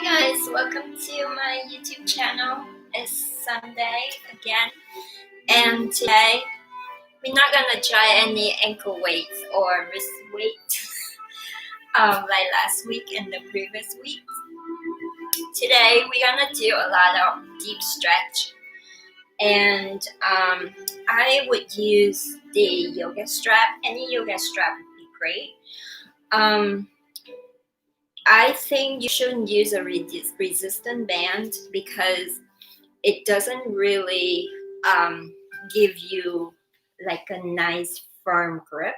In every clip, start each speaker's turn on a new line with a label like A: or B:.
A: Hi guys, welcome to my YouTube channel. It's Sunday again, and today we're not gonna try any ankle weights or wrist weight like last week and the previous week. Today we're gonna do a lot of deep stretch, and I would use the yoga strap. Any yoga strap would be great. I think you shouldn't use a resistant band because it doesn't really give you like a nice firm grip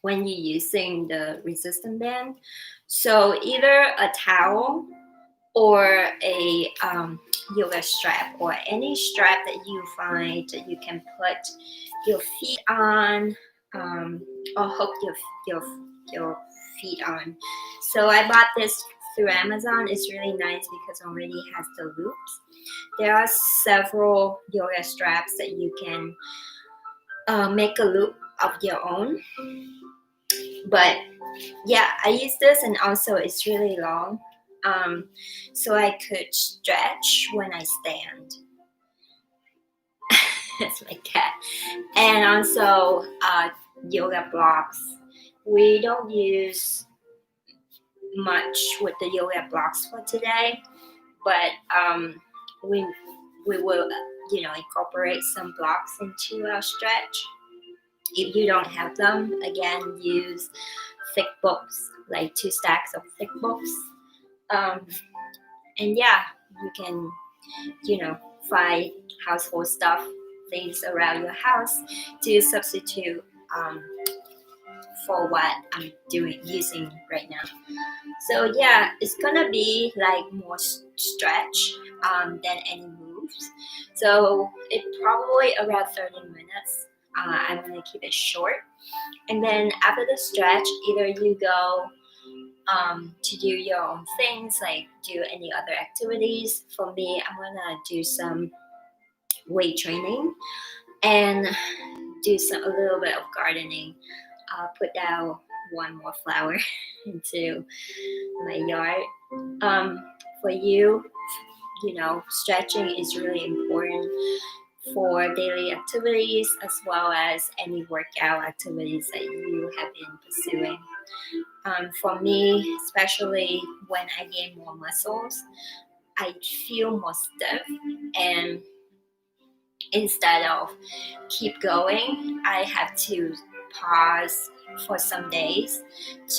A: when you're using the resistant band. So either a towel or a yoga strap or any strap that you find that you can put your feet on or hook your feet on. So I bought this through Amazon. It's really nice because it already has the loops. There are several yoga straps that you can make a loop of your own. But yeah, I use this, and also it's really long, so I could stretch when I stand. That's my cat. And also yoga blocks. We don't use much with the yoga blocks for today, but we will incorporate some blocks into our stretch. If you don't have them, again, use thick books, like 2 stacks of thick books. And yeah, you can find household stuff, things around your house to substitute for what I'm using right now. So yeah, it's gonna be like more stretch than any moves. So it probably around 30 minutes. I'm gonna keep it short, and then after the stretch, either you go to do your own things, like do any other activities. For me, I'm gonna do some weight training and do a little bit of gardening. Put down one more flower into my yard. For you, stretching is really important for daily activities as well as any workout activities that you have been pursuing. For me, especially when I gain more muscles, I feel more stiff, and instead of keep going, I have to pause for some days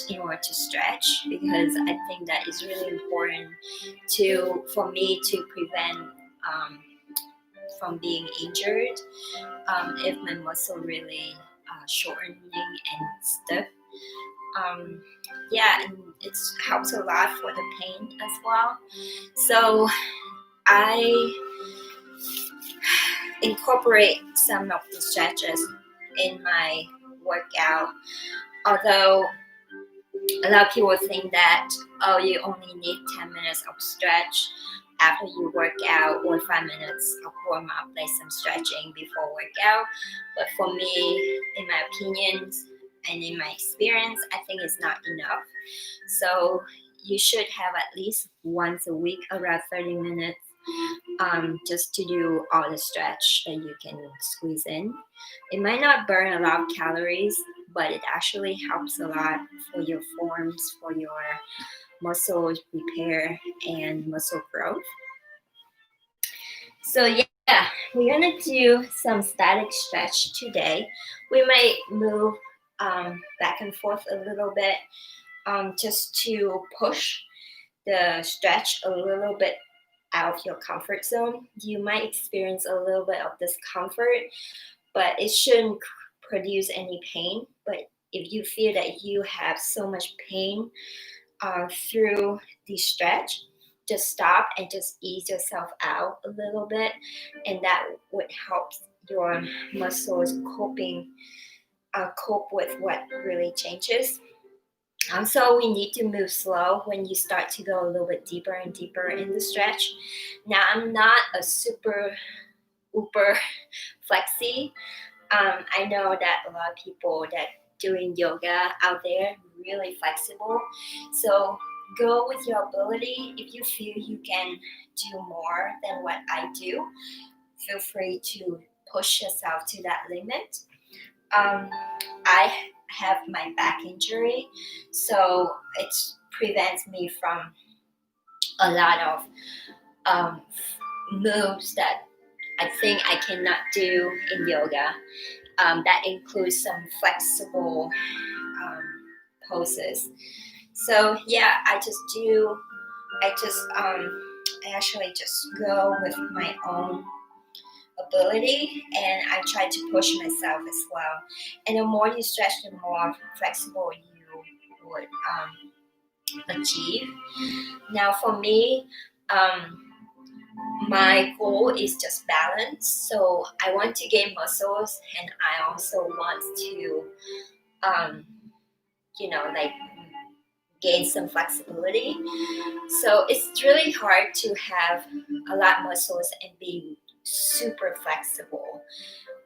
A: in order to stretch, because I think that is really important for me to prevent from being injured if my muscle really shortening and stiff. And it helps a lot for the pain as well. So I incorporate some of the stretches in my workout, although a lot of people think that you only need 10 minutes of stretch after you work out, or 5 minutes of warm up, like some stretching before workout. But for me, in my opinions and in my experience, I think it's not enough. So you should have at least once a week around 30 minutes just to do all the stretch that you can squeeze in. It might not burn a lot of calories, but it actually helps a lot for your forms, for your muscle repair and muscle growth. So yeah, we're gonna do some static stretch today. We might move back and forth a little bit just to push the stretch a little bit out of your comfort zone. You might experience a little bit of discomfort, but it shouldn't produce any pain. But if you feel that you have so much pain through the stretch, just stop and just ease yourself out a little bit, and that would help your muscles cope with what really changes. So we need to move slow when you start to go a little bit deeper and deeper in the stretch. Now, I'm not a super flexy. I know that a lot of people that doing yoga out there really flexible. So go with your ability. If you feel you can do more than what I do, feel free to push yourself to that limit. I have my back injury, so it prevents me from a lot of moves that I think I cannot do in yoga. That includes some flexible poses. So yeah, I actually just go with my own ability, and I try to push myself as well. And the more you stretch, the more flexible you would achieve. Now for me, my goal is just balance. So I want to gain muscles, and I also want to, like gain some flexibility. So it's really hard to have a lot of muscles and be super flexible.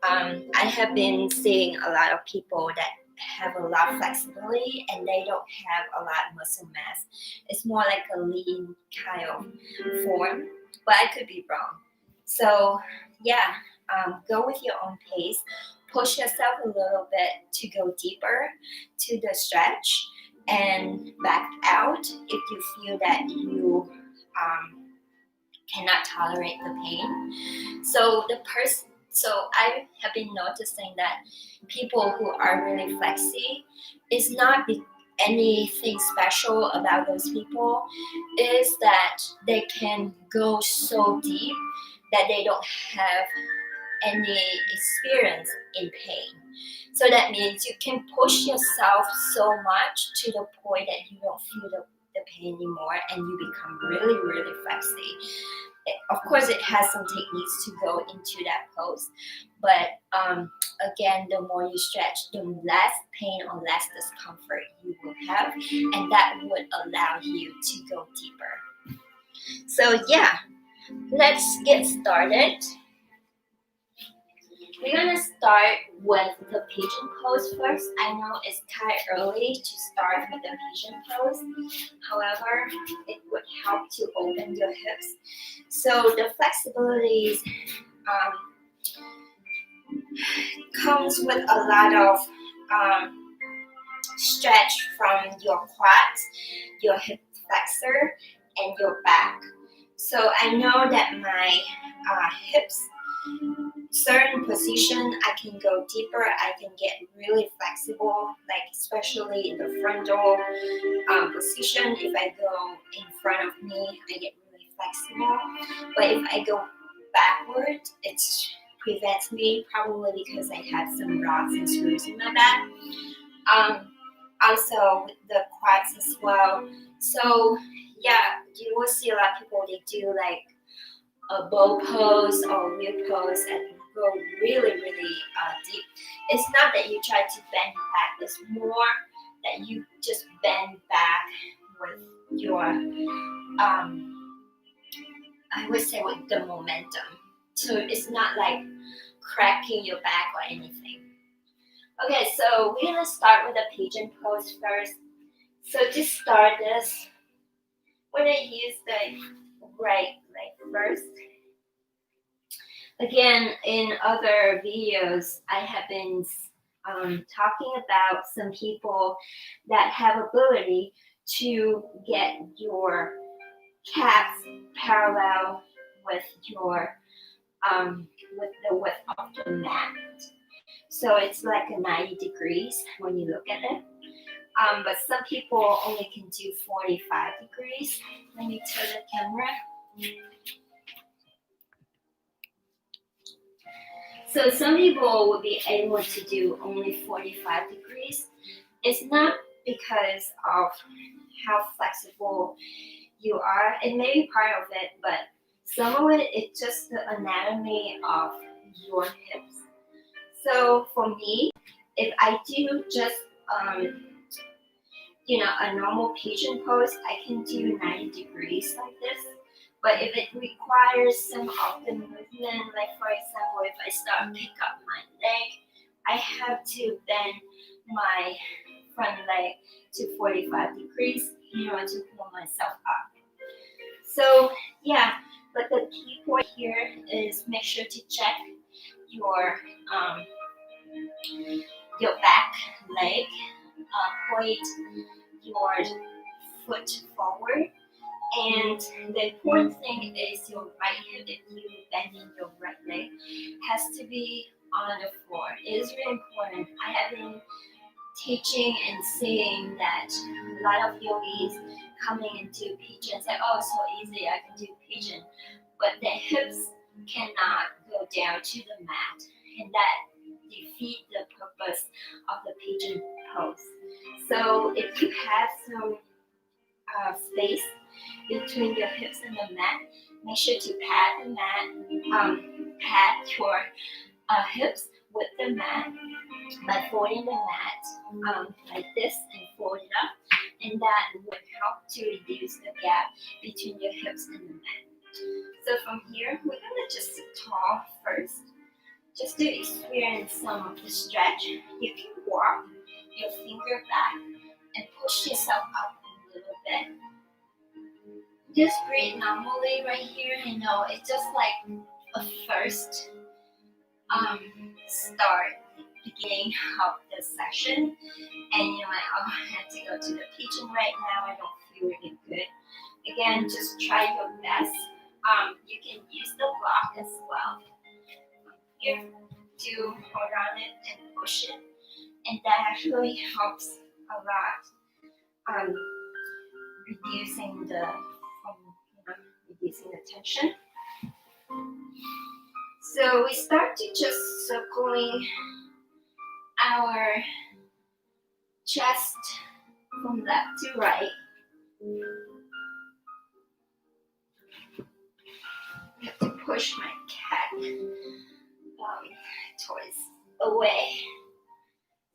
A: I have been seeing a lot of people that have a lot of flexibility and they don't have a lot of muscle mass. It's more like a lean kind of form, but I could be wrong. So yeah, go with your own pace. Push yourself a little bit to go deeper to the stretch and back out if you feel that you cannot tolerate the pain. So I have been noticing that people who are really flexy is not anything special about those people, is that they can go so deep that they don't have any experience in pain. So that means you can push yourself so much to the point that you don't feel the pain anymore and you become really, really flexy. Of course, it has some techniques to go into that pose, but again, the more you stretch, the less pain or less discomfort you will have, and that would allow you to go deeper. So yeah, let's get started. We're gonna start with the pigeon pose first. I know it's kind of early to start with the pigeon pose. However, it would help to open your hips. So the flexibility comes with a lot of stretch from your quads, your hip flexor, and your back. So I know that my hips, certain position, I can go deeper. I can get really flexible, like especially in the frontal position. If I go in front of me, I get really flexible. But if I go backward, it prevents me, probably because I have some rods and screws in my back. Also with the quads as well. So yeah, you will see a lot of people, they do like a bow pose or wheel pose and go really, really deep. It's not that you try to bend back, it's more that you just bend back with your, I would say with the momentum. So it's not like cracking your back or anything. Okay, so we're gonna start with the pigeon pose first. So to start this, we're gonna use the right leg first. Again, in other videos, I have been talking about some people that have ability to get your calves parallel with your with the width of the mat. So it's like a 90 degrees when you look at it. But some people only can do 45 degrees. Let me turn the camera. So some people will be able to do only 45 degrees. It's not because of how flexible you are. It may be part of it, but some of it is just the anatomy of your hips. So for me, if I do just a normal pigeon pose, I can do 90 degrees like this. But if it requires some of the movement, like for example, if I start pick up my leg, I have to bend my front leg to 45 degrees in order to pull myself up. So yeah, but the key point here is make sure to check your um, your back leg, point your foot forward. And the important thing is your right hip, if you bending your right leg, has to be on the floor. It is really important. I have been teaching and seeing that a lot of yogis coming into pigeon say, oh, so easy, I can do pigeon. But the hips cannot go down to the mat, and that defeat the purpose of the pigeon pose. So if you have some space between your hips and the mat, make sure to pad the mat, pad your hips with the mat by folding the mat like this and fold it up, and that would help to reduce the gap between your hips and the mat. So from here, we're gonna just sit tall first, just to experience some of the stretch. You can walk your finger back and push yourself up a little bit. Just breathe normally right here. I know it's just like a first start, beginning of the session, and you might, oh, I have to go to the pigeon right now, I don't feel really good. Again, just try your best. You can use the block as well here to hold on it and push it, and that actually helps a lot reducing the reducing the tension. So we start to just circling our chest from left to right. I have to push my cat toys away.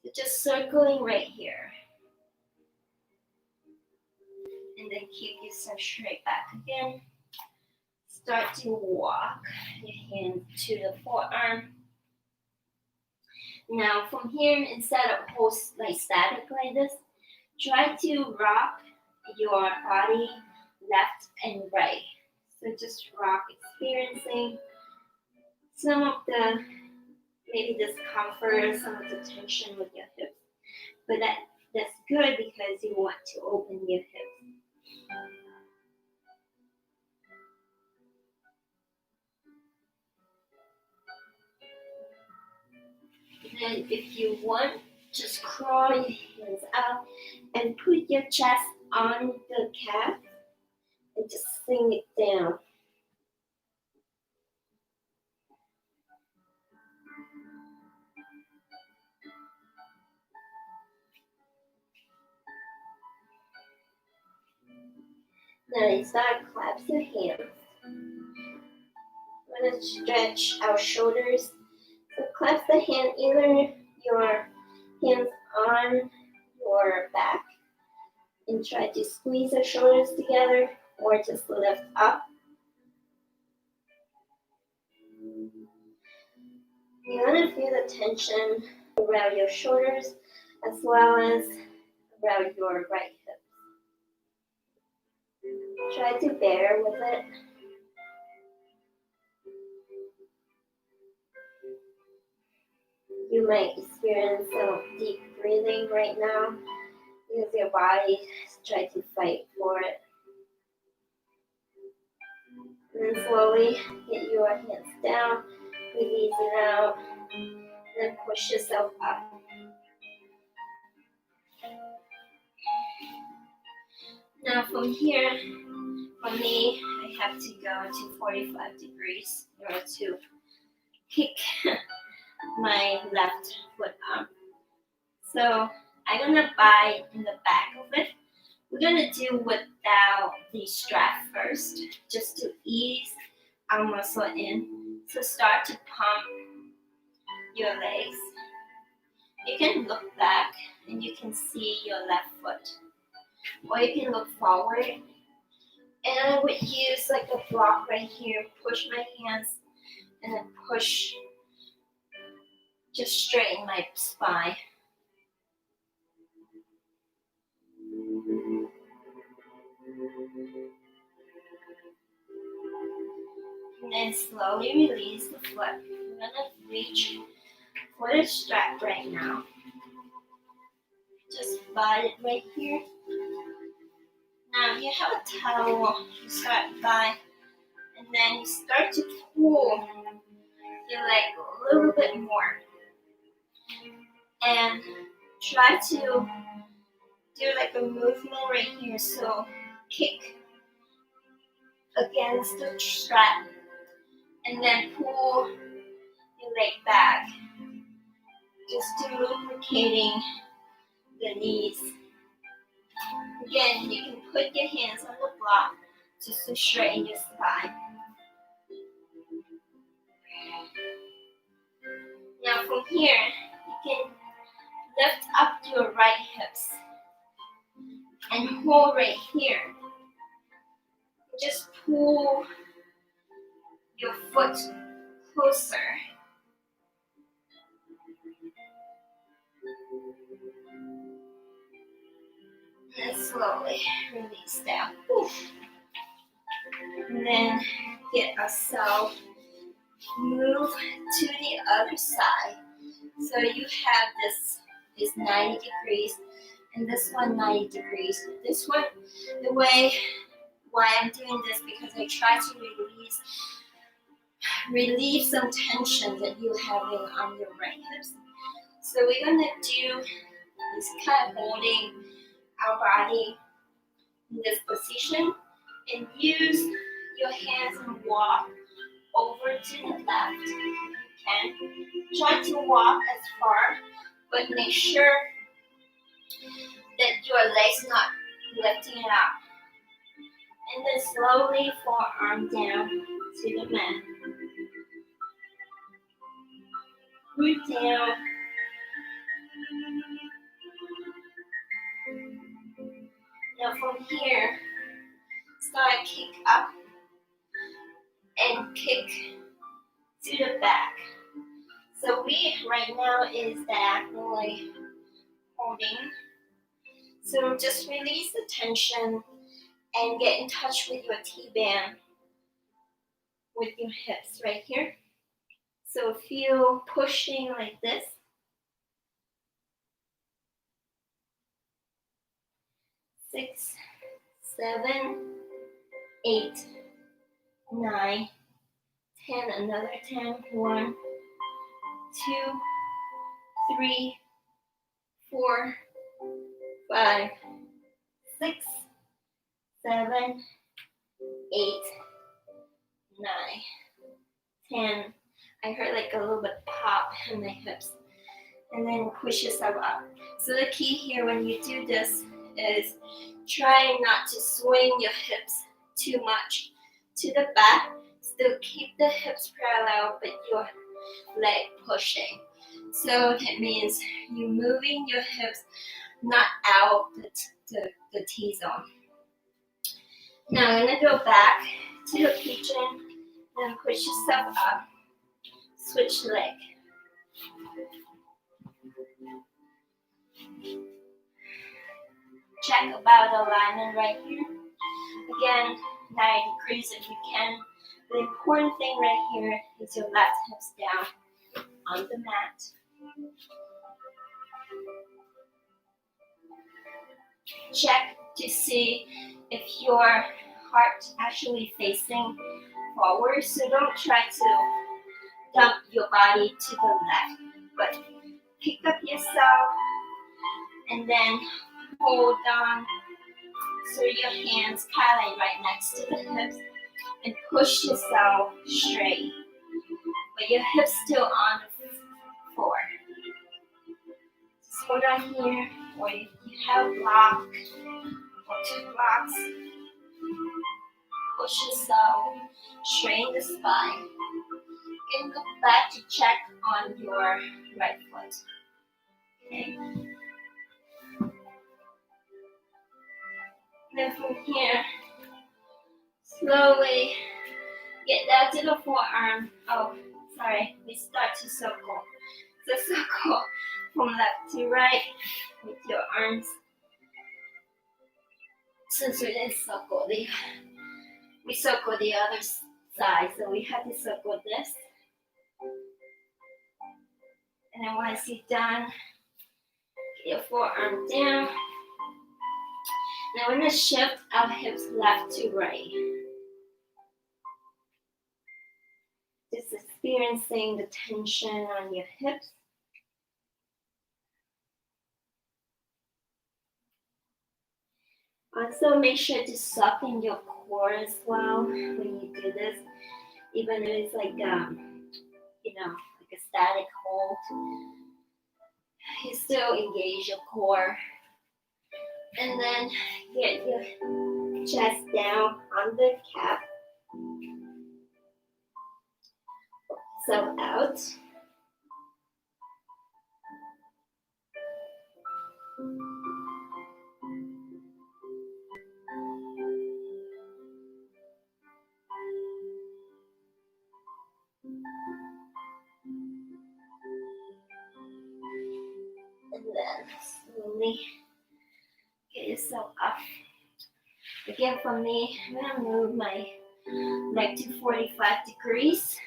A: So just circling right here. And then keep yourself straight back again. Start to walk your hand to the forearm. Now from here, instead of hold like static like this, try to rock your body left and right. So just rock, experiencing some of the maybe discomfort, some of the tension with your hips. But that's good because you want to open your hips. Then if you want, just crawl your hands out and put your chest on the calf and just sink it down. Now you start clap your hands. We're going to stretch our shoulders. So clasp the hand, either your hands on your back and try to squeeze your shoulders together, or just lift up. You want to feel the tension around your shoulders as well as around your right hip. Try to bear with it. You might experience some deep breathing right now because your body tries to fight for it. And then slowly get your hands down, release it out, and then push yourself up. Now from here, for me, I have to go to 45 degrees in order to kick my left foot up. So I'm gonna bite in the back of it. We're gonna do without the strap first, just to ease our muscle in. So start to pump your legs. You can look back and you can see your left foot. Or you can look forward. And I would use like a block right here, push my hands, and then push, just straighten my spine. slowly release the foot. I'm gonna reach for the strap right now. Just bind it right here. Now you have a towel, you start by, and then you start to pull your leg a little bit more. And try to do like a movement right here. So kick against the strap and then pull your leg back. Just to lubricating the knees. Again, you can put your hands on the block just to straighten your spine. Now from here, you can lift up your right hips and hold right here. Just pull your foot closer. And slowly release down. And then get ourselves move to the other side. So you have this is 90 degrees and this one 90 degrees. This one, the way why I'm doing this because I try to relieve some tension that you're having on your right hips. So we're gonna do is kind of holding our body in this position and use your hands and walk over to the left. Okay? Try to walk as far, but make sure that your legs not lifting it up. And then slowly forearm down to the mat. Root down. Now from here, start kick up and kick to the back. So we right now is diagonally holding. So just release the tension and get in touch with your T-band with your hips right here. So feel pushing like this. 6, 7, 8, 9, 10, another 10. 1, 2, 3, 4, 5, 6, 7, 8, 9, 10. I heard like a little bit pop in my hips. And then push yourself up. So the key here when you do this is try not to swing your hips too much to the back. Still keep the hips parallel, but your leg pushing. So that means you're moving your hips not out the T-zone. Now I'm gonna go back to the pigeon and push yourself up. Switch leg. Check about the alignment right here. Again, 90 degrees if you can. The important thing right here is your left hips down on the mat. Check to see if your heart actually facing forward. So don't try to dump your body to the left, but pick up yourself and then hold on so your hands kind of right next to the hips and push yourself straight, but your hips still on the floor. Just hold on here, or if you have a block or 2 blocks, push yourself, straighten the spine, and look back to check on your right foot. Okay. Then from here, slowly get down to the forearm. Oh, sorry, we start to circle. So circle from left to right with your arms. Since we didn't circle, we circle the other side. So we have to circle this. And then once you're done, get your forearm down. Now we're going to shift our hips left to right. Just experiencing the tension on your hips. Also, make sure to soften your core as well when you do this. Even if it's like, like a static hold, you still engage your core. And then get your chest down on the calf. So out. And then slowly get yourself up. Again, for me, I'm gonna move my leg to 45 degrees.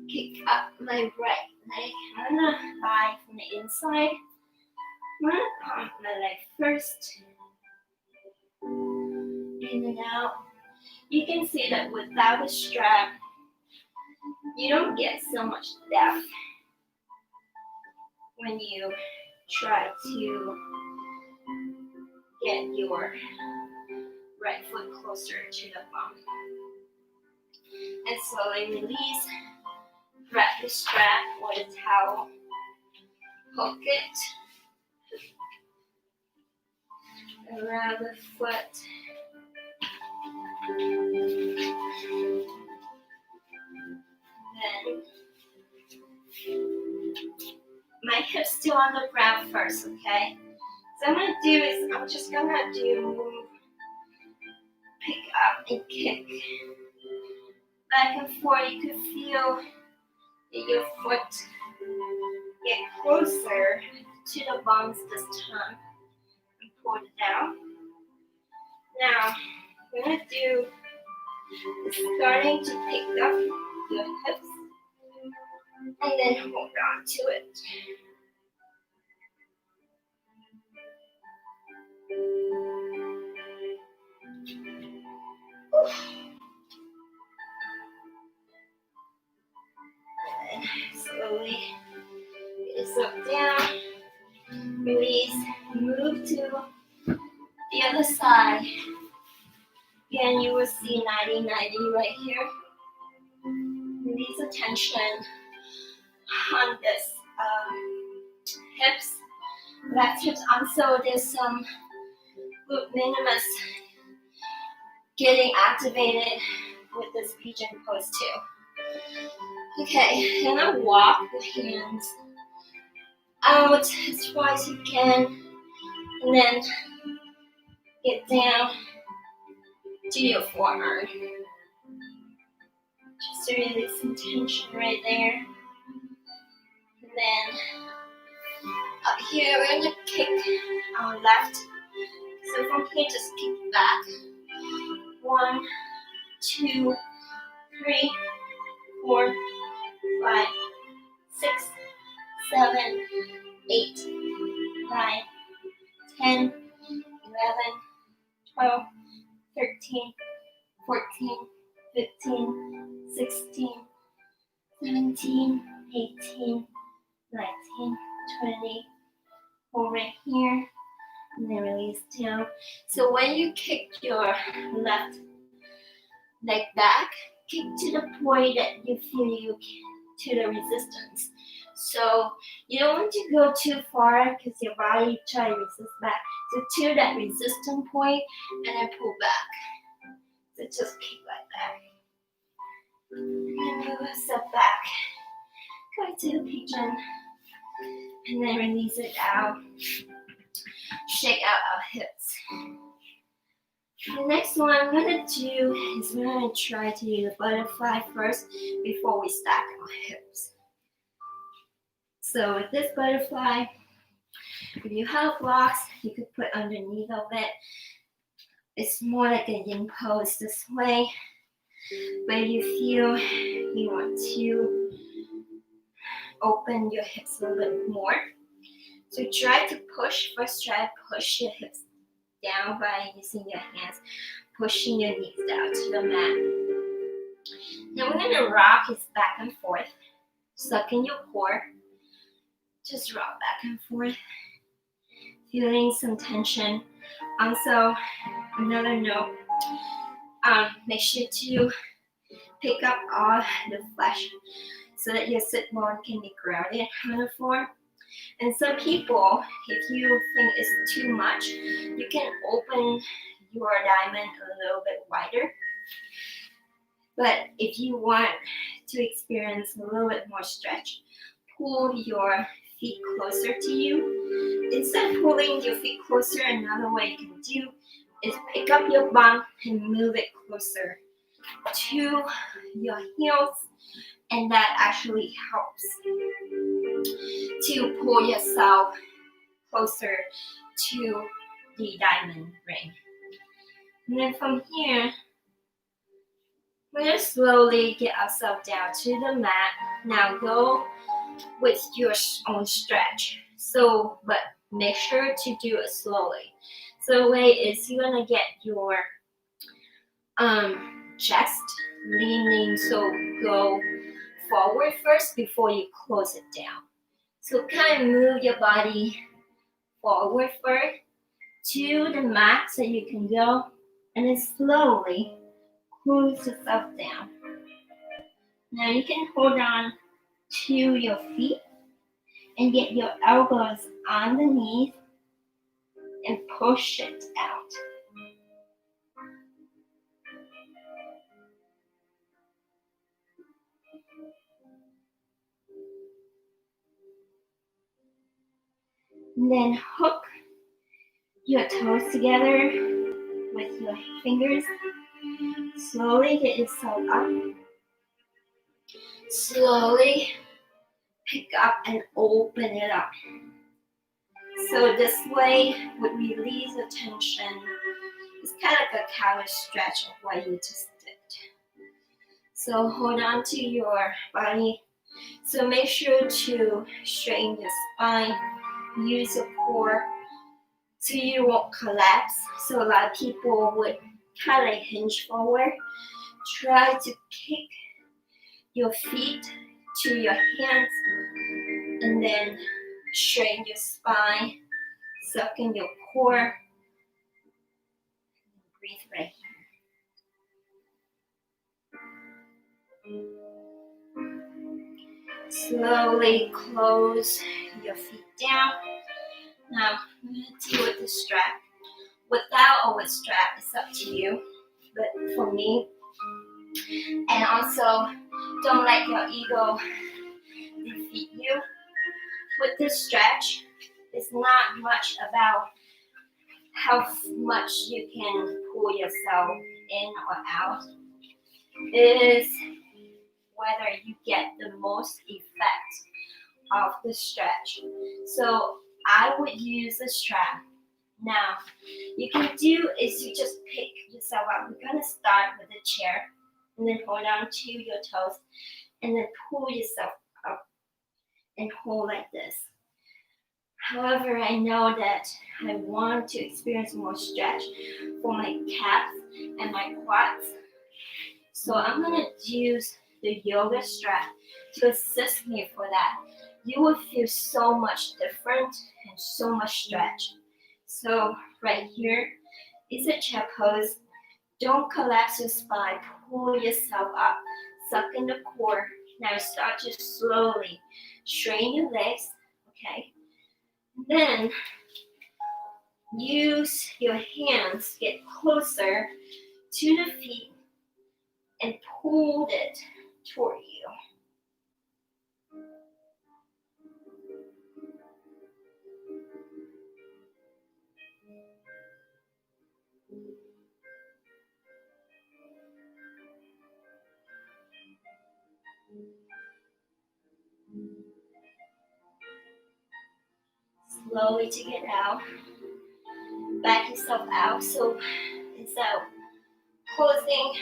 A: Kick up my right leg. I'm gonna lie from the inside. I'm gonna pump my leg first. In and out. You can see that without a strap, you don't get so much depth when you try to get your right foot closer to the bum. And slowly release. Wrap the strap or the towel. Hook it around the foot. Then my hips still on the ground first, okay? So I'm gonna do is I'm just gonna do pick up and kick back and forth. You can feel your foot get closer to the bums this time and pull it down. Now we're gonna do starting to pick up your hips and then hold on to it. And slowly get yourself down, release, move to the other side. Again, you will see 90-90 right here. Release the tension on this hips, left hips. Also, there's some glute minimus getting activated with this pigeon pose too. Okay, I'm gonna walk the hands out as far as you can, and then get down to your forearm. Just to release some tension right there. And then up here, we're gonna kick our left. So from here, just kick back. 1, 2, 3, 4, 5, 6, 7, 8, 9, 10, 11, 12, 13, 14, 15, 16, 17, 18, 19, 20. Hold right here. And then release down. So when you kick your left leg back, kick to the point that you feel you to the resistance. So you don't want to go too far because your body try to resist back. So to that resistance point and then pull back. So just kick like that. And move yourself back. Go to the pigeon. And then release it out. Shake out our hips. The next one I'm going to do is we're going to try to do the butterfly first before we stack our hips. So with this butterfly, if you have blocks, you could put underneath of it. It's more like a yin pose this way. where you feel you want to open your hips a little bit more. So try to push, first try to push your hips down by using your hands, pushing your knees down to the mat. Now we're gonna rock it back and forth, suck in your core, just rock back and forth, feeling some tension. Also, another note, make sure to pick up all the flesh so that your sit bone can be grounded on the floor. And some people, if you think it's too much, you can open your diamond a little bit wider. But if you want to experience a little bit more stretch, pull your feet closer to you. Instead of pulling your feet closer, another way you can do is pick up your bum and move it closer to your heels, and that actually helps to pull yourself closer to the diamond ring. And then from here, we're going to slowly get ourselves down to the mat. Now go with your own stretch. So, but make sure to do it slowly. So the way is you're going to get your chest leaning, so go forward first before you close it down. So kind of move your body forward first to the mat so you can go, and then slowly close yourself down. Now you can hold on to your feet and get your elbows on the knees and push it out. And then hook your toes together with your fingers. Slowly get yourself up. Slowly pick up and open it up. So this way would release the tension. It's kind of like a calorie stretch of what you just did. So hold on to your body. So make sure to straighten your spine, use your core so you won't collapse. So a lot of people would kind of hinge forward. Try to kick your feet to your hands and then straighten your spine, suck in your core. Breathe right here. Slowly close your feet down. Now I'm going to deal with the strap. Without or with strap, it's up to you. But for me, and also don't let your ego defeat you. With this stretch, it's not much about how much you can pull yourself in or out. It is whether you get the most effect of the stretch. So I would use a strap. Now, you can do is you just pick yourself up. We're going to start with a chair and then hold on to your toes and then pull yourself up and hold like this. However, I know that I want to experience more stretch for my calves and my quads. So I'm going to use the yoga strap to assist me for that. You will feel so much different and so much stretch. So right here is a chair pose. Don't collapse your spine. Pull yourself up. Suck in the core. Now start to slowly straighten your legs. Okay. Then use your hands, get closer to the feet and pull it toward you. Slowly to get out. Back yourself out. So instead of closing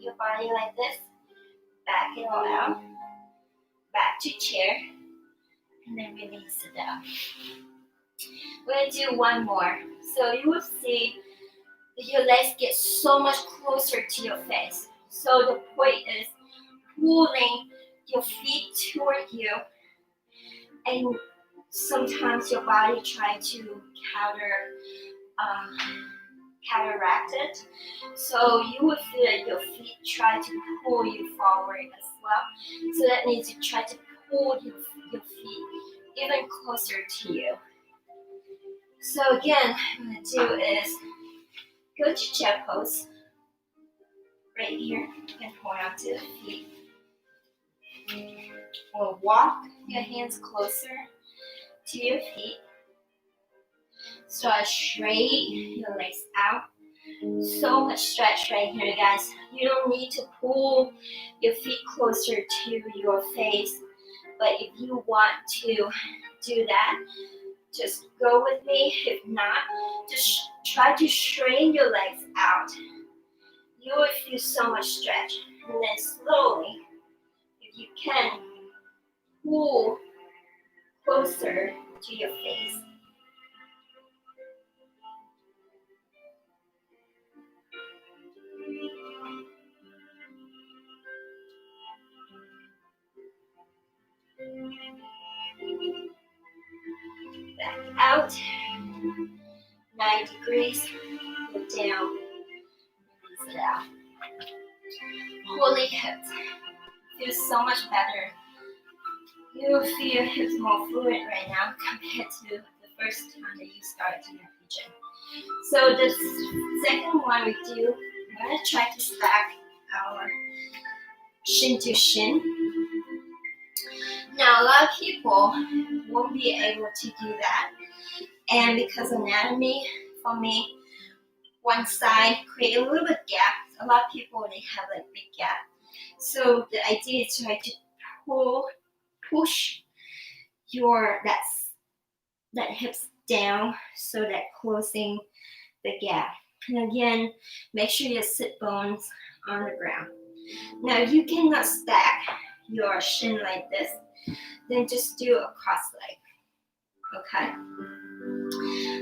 A: your body like this. Back it all out. Back to chair. And then release it down. We're going to do one more. So you will see that your legs get so much closer to your face. So the point is pulling your feet toward you, and sometimes your body tries to counteract it. So you will feel that your feet try to pull you forward as well. So that means you try to pull your feet even closer to you. So again, what I'm going to do is go to chair pose. Right here, you can hold on to the feet. Or walk your hands closer to your feet. Start straight, your legs out. So much stretch right here, guys. You don't need to pull your feet closer to your face. But if you want to do that, just go with me. If not, just try to straighten your legs out. You will feel so much stretch. And then slowly, if you can, pull closer to your face. Back out. 9 degrees. Go down. Release it out. Holding hips. Feels so much better. You will feel your hips more fluid right now compared to the first time that you started to your pigeon. So the second one we do, we're going to try to stack our shin to shin. Now a lot of people won't be able to do that, and because anatomy for me, one side create a little bit gap. A lot of people, they have a big gap. So the idea is to try to push your that hips down, so that closing the gap. And again, make sure your sit bones on the ground. Now you cannot stack your shin like this, then just do a cross leg. Okay?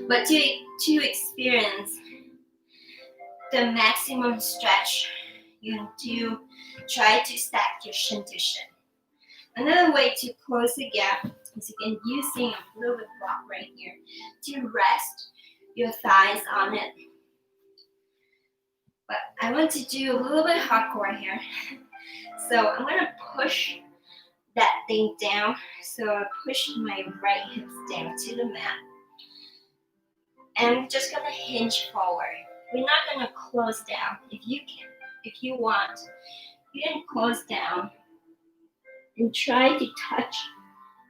A: But to experience the maximum stretch, you do try to stack your shin to shin. Another way to close the gap is again using a little bit block right here to rest your thighs on it. But I want to do a little bit hardcore here. So I'm going to push that thing down. So I push my right hips down to the mat. And I'm just going to hinge forward. We're not going to close down. If you want, you can close down and try to touch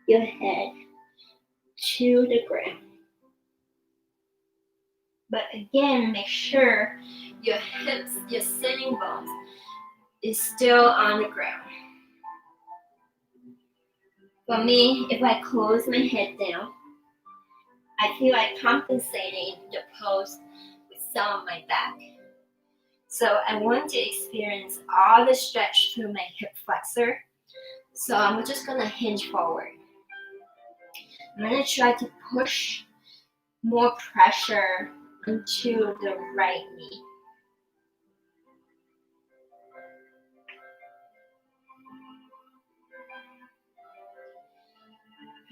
A: your head to the ground. But again, make sure your hips, your sitting bones is still on the ground. For me, if I close my head down, I feel like compensating the pose with some of my back. So I want to experience all the stretch through my hip flexor. So I'm just going to hinge forward. I'm going to try to push more pressure into the right knee.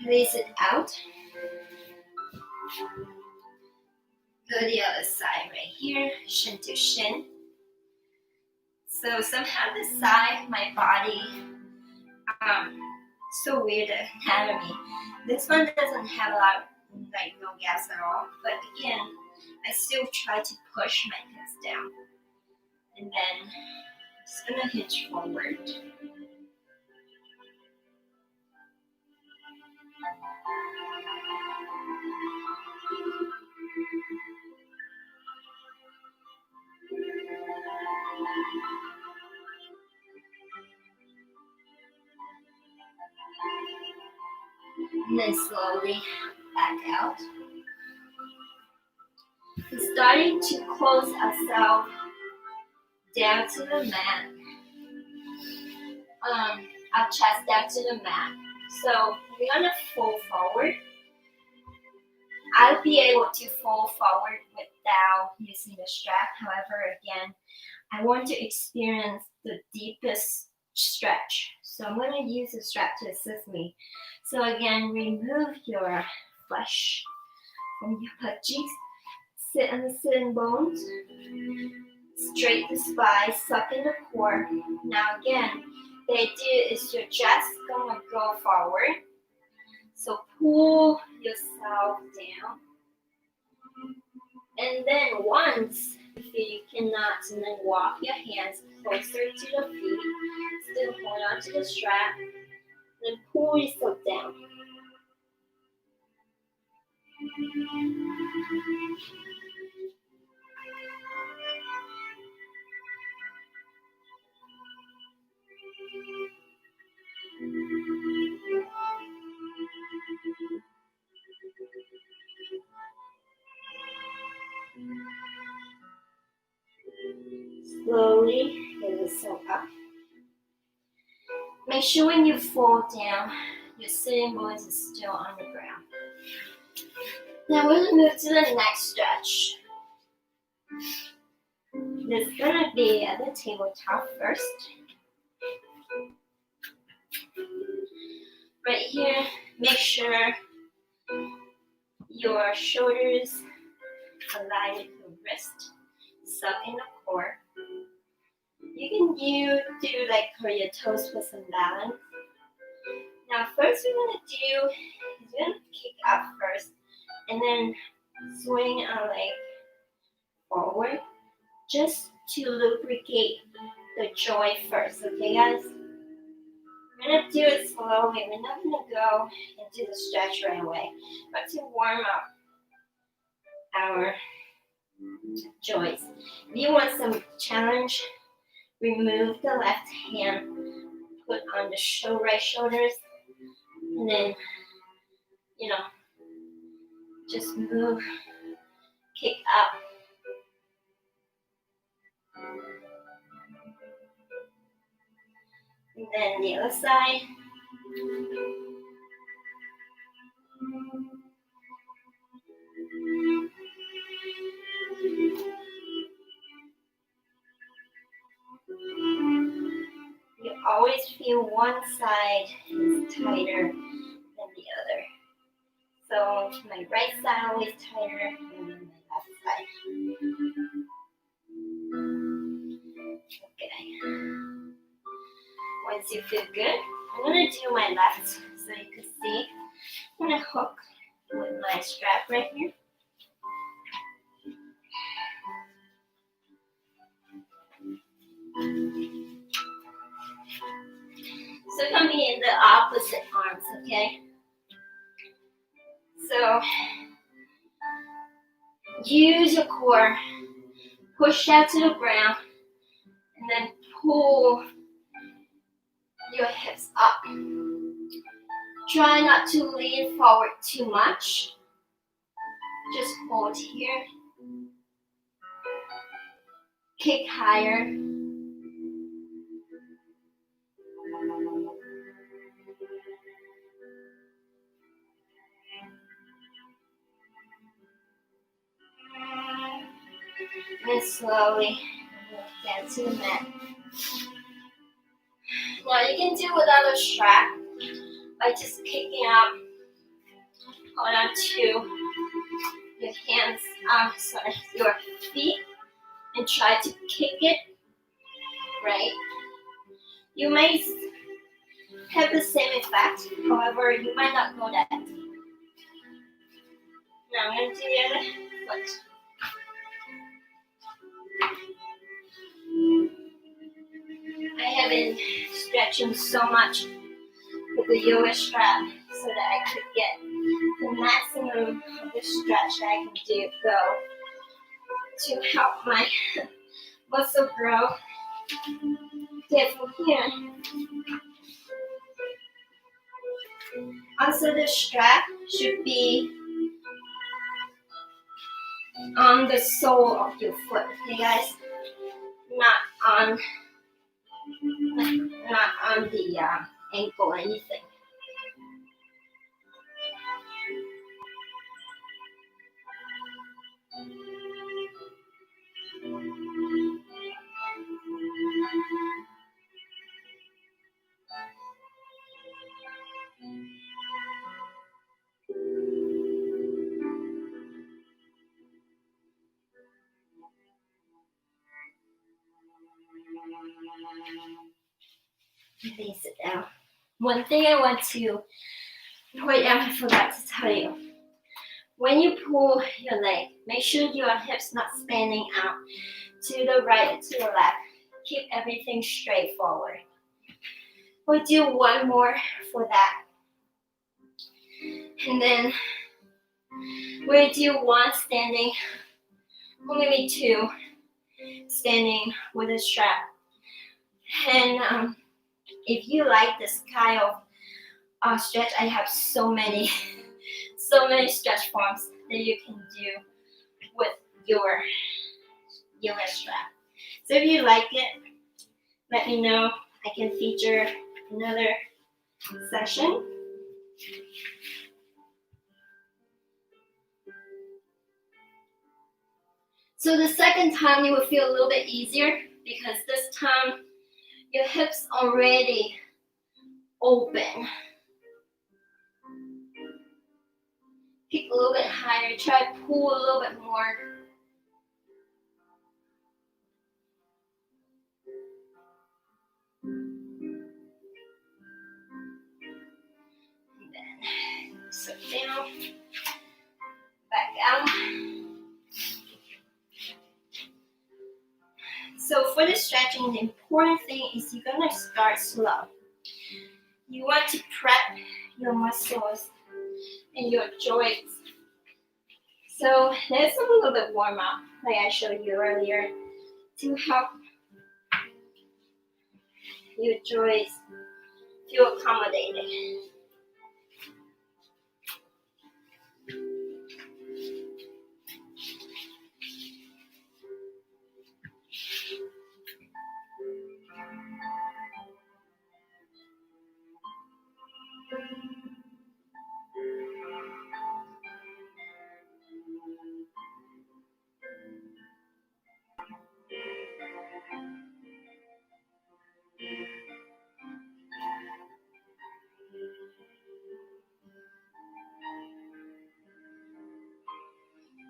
A: Release it out. Go to the other side right here, shin to shin. So somehow this side, my body, so weird anatomy. This one doesn't have a lot of, no gas at all. But again, I still try to push my hips down. And then just gonna hinge forward. And then slowly back out. We're starting to close ourselves down to the mat. Our chest down to the mat. So we're gonna fold forward. I'll be able to fold forward without using the strap. However, again, I want to experience the deepest stretch. So I'm going to use the strap to assist me. So again, remove your flesh from your butt cheeks. Sit on the sitting bones. Straight the spine, suck in the core. Now again, the idea is your chest gonna go forward. So pull yourself down. And then once you cannot, and then walk your hands closer to the feet. Still hold on to the strap. Then pull yourself down. Slowly get yourself up. Make sure when you fall down, your sitting bones is still on the ground. Now we're gonna move to the next stretch. There's gonna be at the tabletop first. Right here, make sure your shoulders align with your wrist. Suck in the core. You can do like for your toes with some balance. Now first we're gonna do is we're gonna kick up first and then swing our leg forward just to lubricate the joint first, okay guys? We're gonna do it slowly. We're not gonna go and do the stretch right away, but to warm up our joints. If you want some challenge, remove the left hand, put on the right shoulders, and then, just move, kick up. And then the other side. You always feel one side is tighter than the other. So my right side always tighter than my left side. Okay. Once you feel good, I'm going to do my left so you can see. I'm going to hook with my strap right here. So it's going to be in the opposite arms, okay? So use your core, push down to the ground, and then pull your hips up. Try not to lean forward too much. Just hold here. Kick higher. And slowly move down to the mat. Now you can do without a strap by just kicking up. Hold on to your hands, your feet, and try to kick it, right? You may have the same effect, however, you might not go that deep. Now I'm going to do the other foot. I have been stretching so much with the yoga strap so that I could get the maximum of the stretch that I can go to help my muscle grow. Okay, from here. Also, the strap should be on the sole of your foot, okay guys? not on not on the ankle or anything. Please sit down. One thing I want to point out, I forgot to tell you. When you pull your leg, make sure your hips not spanning out to the right or to the left. Keep everything straight forward. We'll do one more for that. And then we'll do one standing, or maybe two standing with a strap. And if you like this kind of stretch, I have so many stretch forms that you can do with your yoga strap. So if you like it, let me know. I can feature another session. So the second time you will feel a little bit easier because this time your hips already open. Pick a little bit higher. Try to pull a little bit more. And then sit down. Back out. So for the stretching, the important thing is you're gonna start slow. You want to prep your muscles and your joints. So let's do a little bit warm up, like I showed you earlier, to help your joints feel accommodated.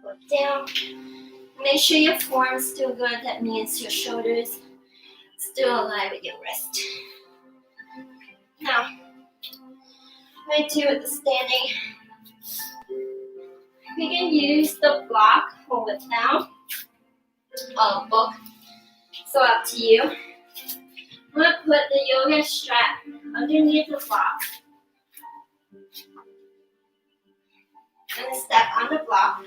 A: Go down. Make sure your form's still good. That means your shoulders still aligned with your wrist. Now, I do with the standing. We can use the block or without book. So up to you. I'm gonna put the yoga strap underneath the block and step on the block.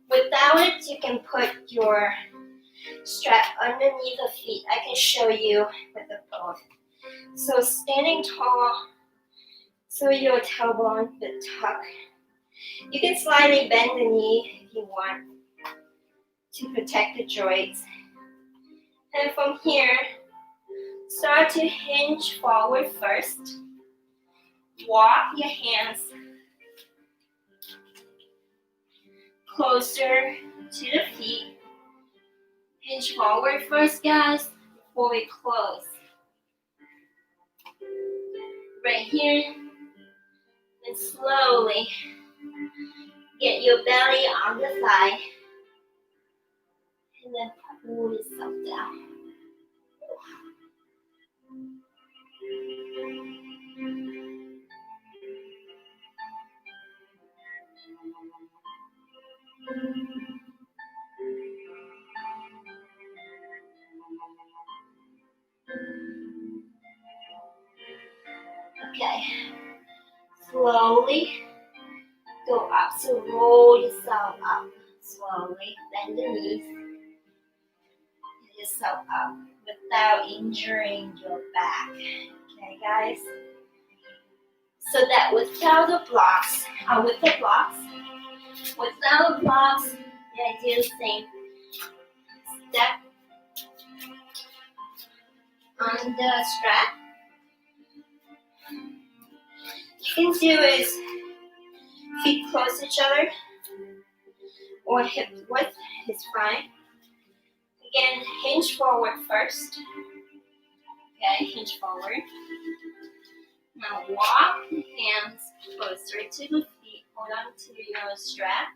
A: Without it, you can put your strap underneath the feet. I can show you with the both. So standing tall, so your tailbone will tuck. You can slightly bend the knee if you want to protect the joints. And from here, start to hinge forward first. Walk your hands closer to the feet. Hinge forward first, guys, before we close. Right here, and slowly get your belly on the thigh, and then pull yourself down. Okay, slowly go up. So roll yourself up. Slowly bend the knees. Get yourself up without injuring your back. Okay, guys? so that without the blocks, yeah, I do the same step on the strap. You can do is feet close to each other or hip width is fine. Again, hinge forward first. Okay, hinge forward. Now walk the hands closer to the feet. Hold on to your strap.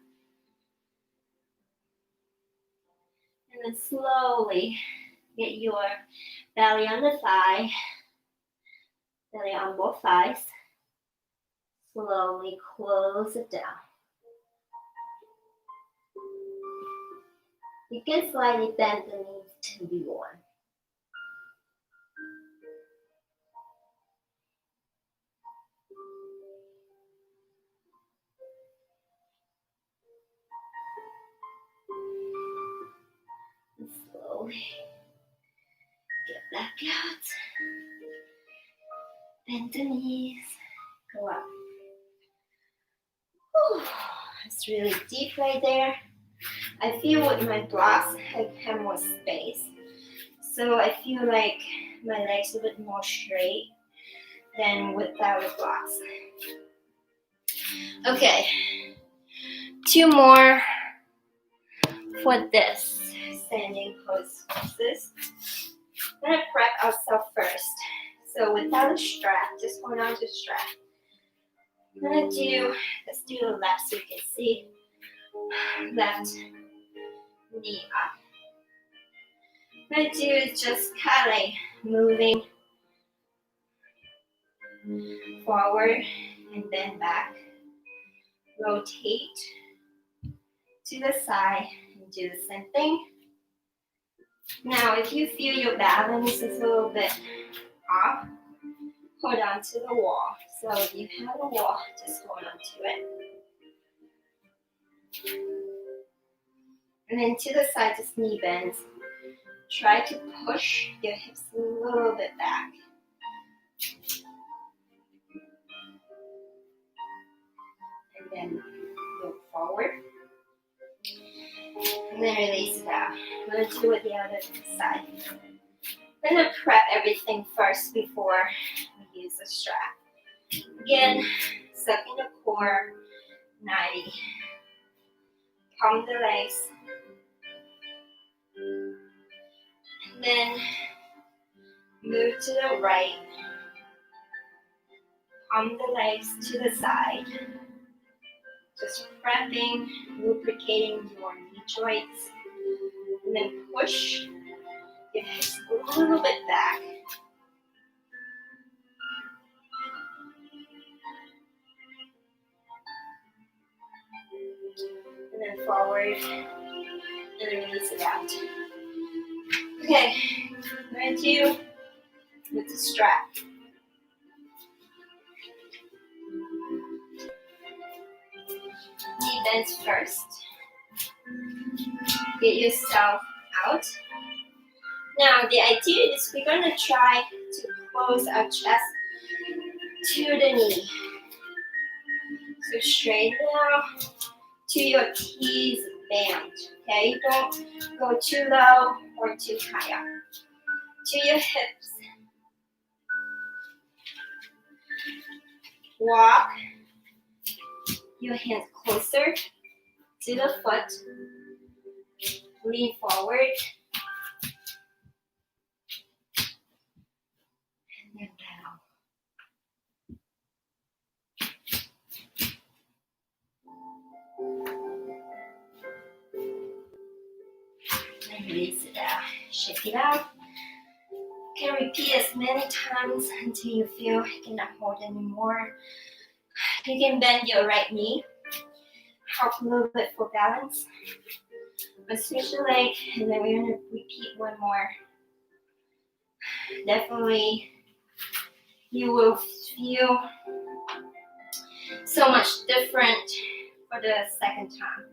A: And then slowly get your belly on the thigh, belly on both thighs. Slowly close it down. You can slightly bend the knees to be one. And slowly get back out. Bend the knees. Go up. Whew. It's really deep right there. I feel with my blocks I have more space. So I feel like my legs are a bit more straight than without the blocks. Okay, 2 more for this standing poses. I'm gonna prep ourselves first. So without a strap, just hold on to the strap. Let's do the left so you can see. Left knee up. What I do is just kind of like moving forward and then back. Rotate to the side and do the same thing. Now, if you feel your balance is a little bit off, hold on to the wall. So if you have a wall, just hold on to it. And then to the side, just knee bends. Try to push your hips a little bit back. And then move forward. And then release it out. I'm going to do it the other side. I'm going to prep everything first before we use the strap. Again, suck in the core, 90. Palm the legs. And then move to the right. Palm the legs to the side. Just prepping, lubricating your knee joints. And then push your hips a little bit back. And then forward. And then release it out. Okay, I'm going to do with the strap. Knee bends first. Get yourself out. Now the idea is we're going to try to close our chest to the knee. So straighten out to your T's band. Okay, don't go too low or too high up. To your hips. Walk your hands closer to the foot. Lean forward. And then down. And release it out. Shake it out. You can repeat as many times until you feel you cannot hold anymore. You can bend your right knee. Help a little bit for balance. But switch the leg, and then we're going to repeat one more. Definitely, you will feel so much different for the second time.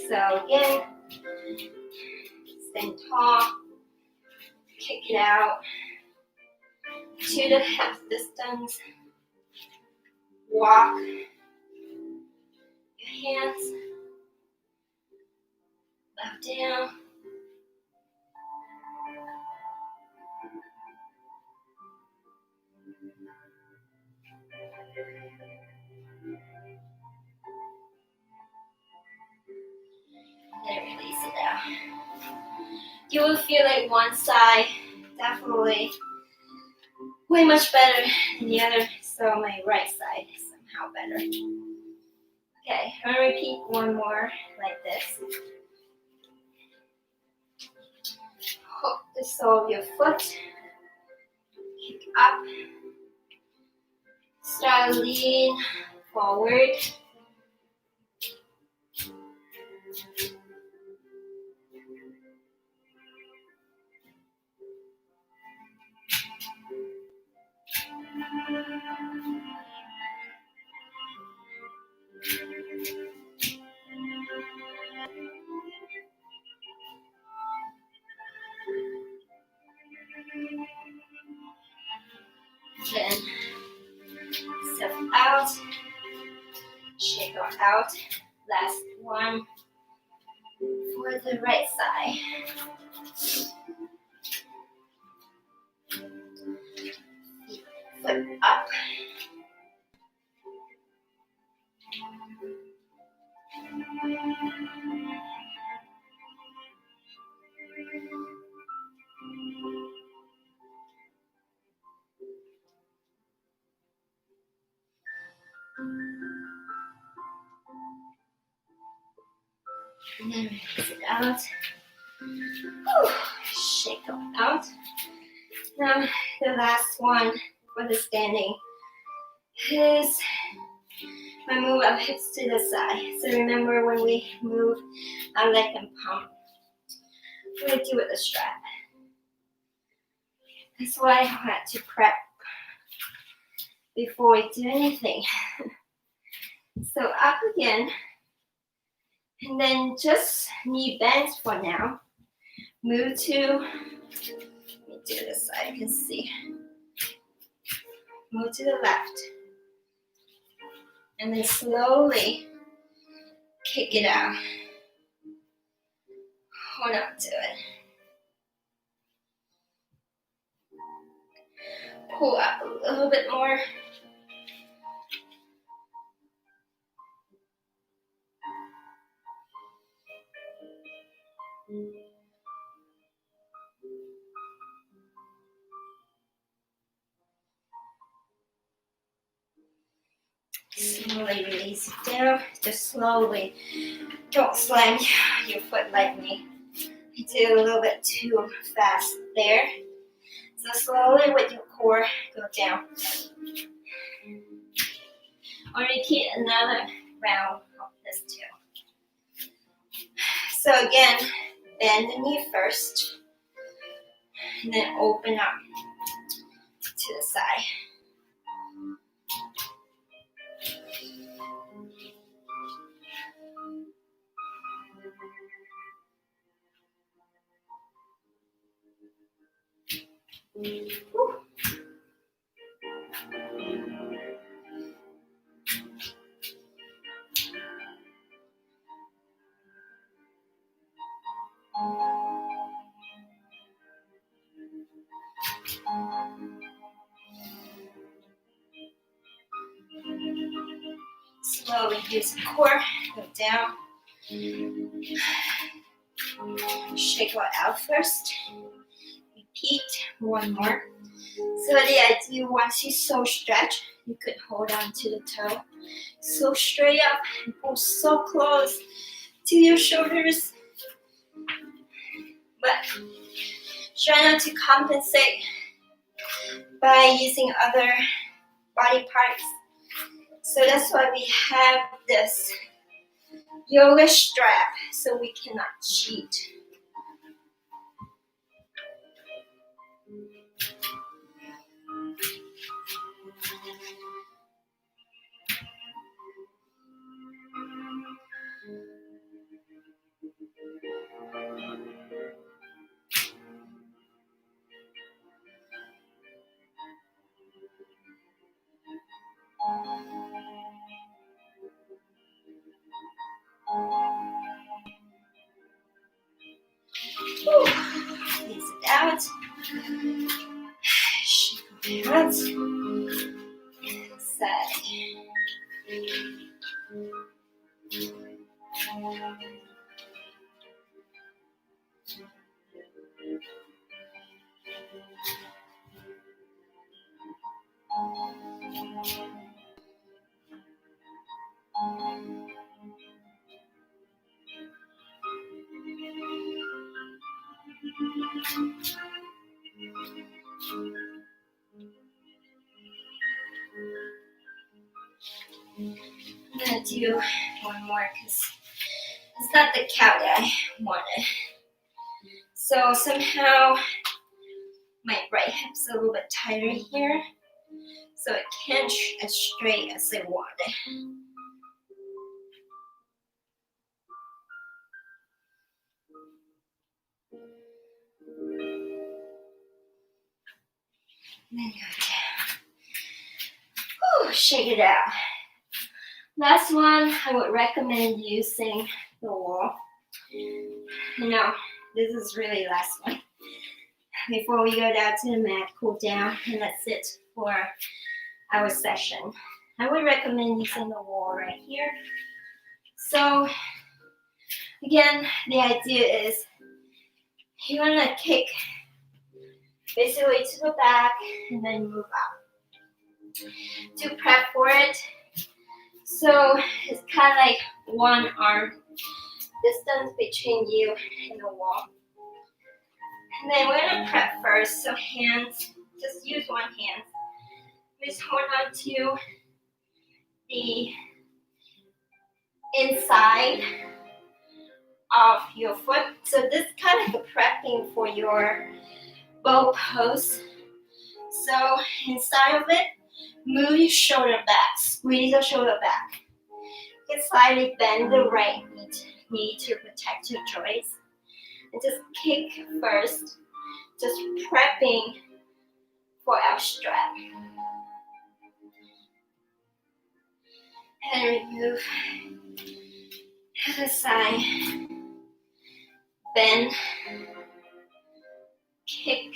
A: So again, stand tall, kick it out, to the hip distance. Walk your hands up, down. And release it out. You will feel like one side definitely way much better than the other, so my right side is somehow better. Okay, I'm gonna repeat one more like this. Hook the sole of your foot, kick up, start lean forward. Then step out, shake out. Last one for the right side. Foot up. And then release it out. Whew. Shake out. Now the last one for the standing is I move our hips to the side. So remember when we move our leg and pump, we're gonna do it with a strap. That's why I had to prep before we do anything. So up again, and then just knee bends for now. Move to, let me do this side, you can see. Move to the left. And then slowly kick it out. Hold on to it. Pull up a little bit more. Slowly release it down, just slowly. Don't slam your foot like me. I did a little bit too fast there. So slowly with your core, go down. I'll repeat another round of this too. So again, bend the knee first, and then open up to the side. Whew. Slowly use the core, go down. Shake it out first. Repeat one more. So the idea, once you so stretch, you could hold on to the toe. So straight up and pull so close to your shoulders. But try not to compensate by using other body parts. So that's why we have this yoga strap, so we cannot cheat. out. Side. I'm gonna do one more because it's not the count that I wanted. So somehow my right hip's a little bit tighter here, so it can't as straight as I wanted. Then go down. Whew, shake it out. Last one, I would recommend using the wall. No, this is really last one. Before we go down to the mat, cool down, and let's sit for our session. I would recommend using the wall right here. So again, the idea is you want to kick basically to the back and then move out. To prep for it, so it's kind of like one arm distance between you and the wall. And then we're going to prep first, so hands, just use one hand. Just hold on to the inside of your foot. So this is kind of a prepping for your bow pose. So inside of it, move your shoulder back, squeeze your shoulder back. You can slightly bend the right knee to protect your joints. And just kick first, just prepping for our strap. And remove other side, bend, kick.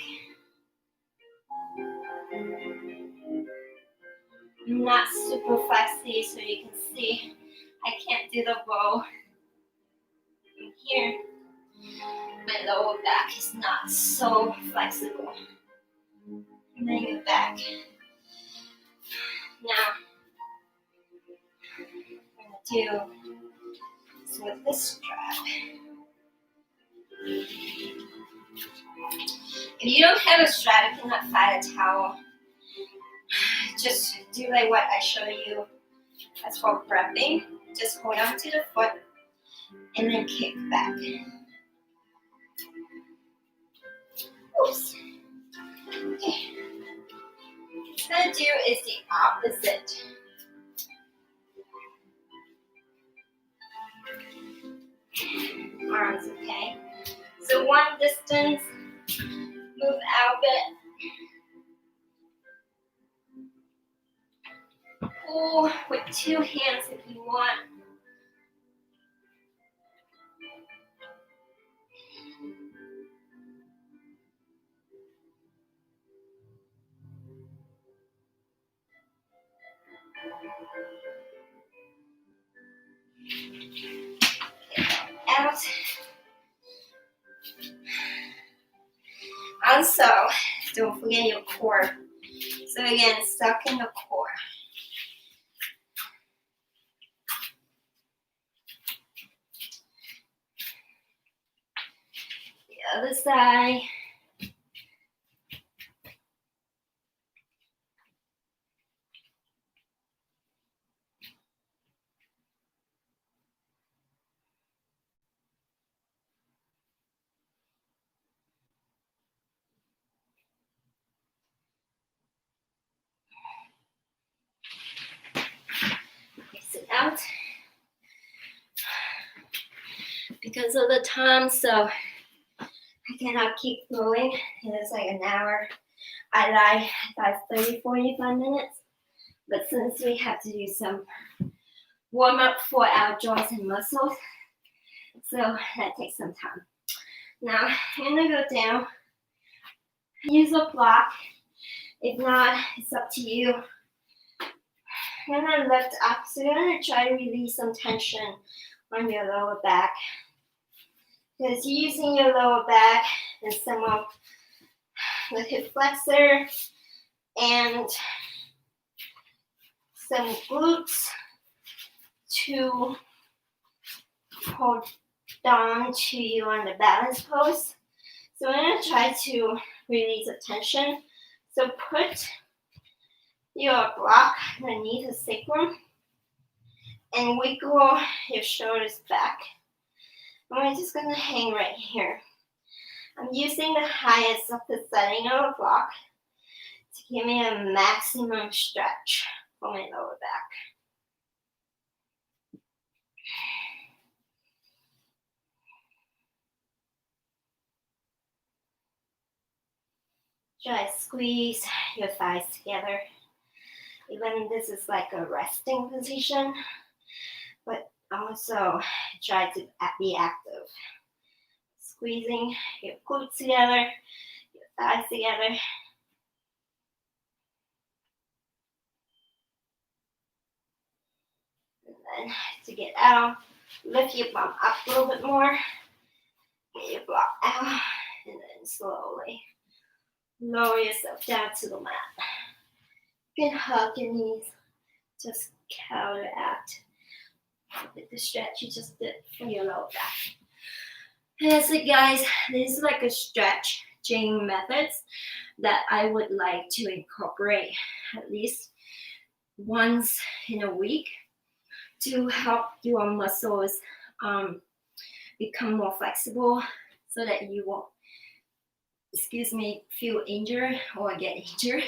A: I'm not super flexy, so you can see I can't do the bow from here. My lower back is not so flexible. And then your back. Now, I'm gonna do this with this strap. If you don't have a strap, you cannot find a towel. Just do like what I showed you. That's for prepping. Just hold on to the foot and then kick back. Oops. Okay. What I'm gonna do is the opposite. Arms, okay? So one distance, move out a bit. Pull with two hands if you want. Out. Also, don't forget your core. So again, stuck in the core. The other side. Sit out. Because of the time, so I cannot keep going. It's like an hour. I lie about 30, 45 minutes. But since we have to do some warm up for our joints and muscles, so that takes some time. Now I'm gonna go down, use a block, If not, it's up to you. And then lift up. So you're gonna try to release some tension on your lower back. Because using your lower back and some of the hip flexor and some glutes to hold down to you on the balance pose. So we're going to try to release the tension. So put your block underneath the sacrum and wiggle your shoulders back. And we're just going to hang right here. I'm using the highest of the setting of the block to give me a maximum stretch for my lower back. Try to squeeze your thighs together. Even this is like a resting position, but also try to be active. Squeezing your glutes together, your thighs together. And then to get out, lift your bum up a little bit more. Get your block out, and then slowly lower yourself down to the mat. You can hug your knees, just counteract with the stretch you just did for your lower back. And that's it, guys. This is like a stretching methods that I would like to incorporate at least once in a week to help your muscles become more flexible so that you won't, feel injured or get injured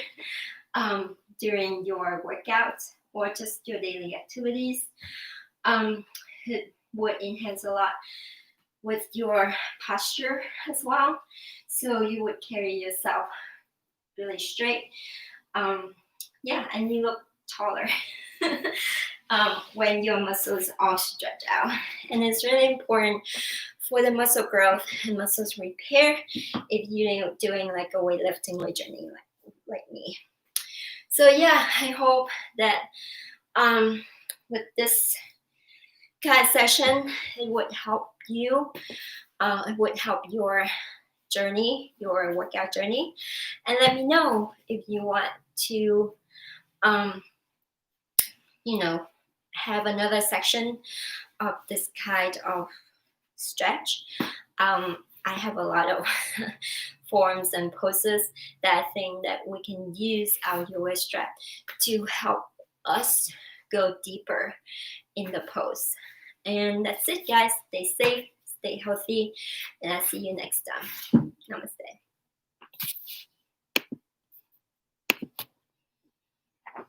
A: during your workouts or just your daily activities. It would enhance a lot with your posture as well, so you would carry yourself really straight. And you look taller when your muscles all stretch out. And it's really important for the muscle growth and muscles repair if you're doing like a weightlifting journey like me. So yeah, I hope that with this kind of session, it would help you. It would help your journey, your workout journey. And let me know if you want to, have another section of this kind of stretch. I have a lot of forms and poses that I think that we can use our yoga strap to help us go deeper in the pose. And that's it, guys. Stay safe, stay healthy, and I'll see you next time. Namaste.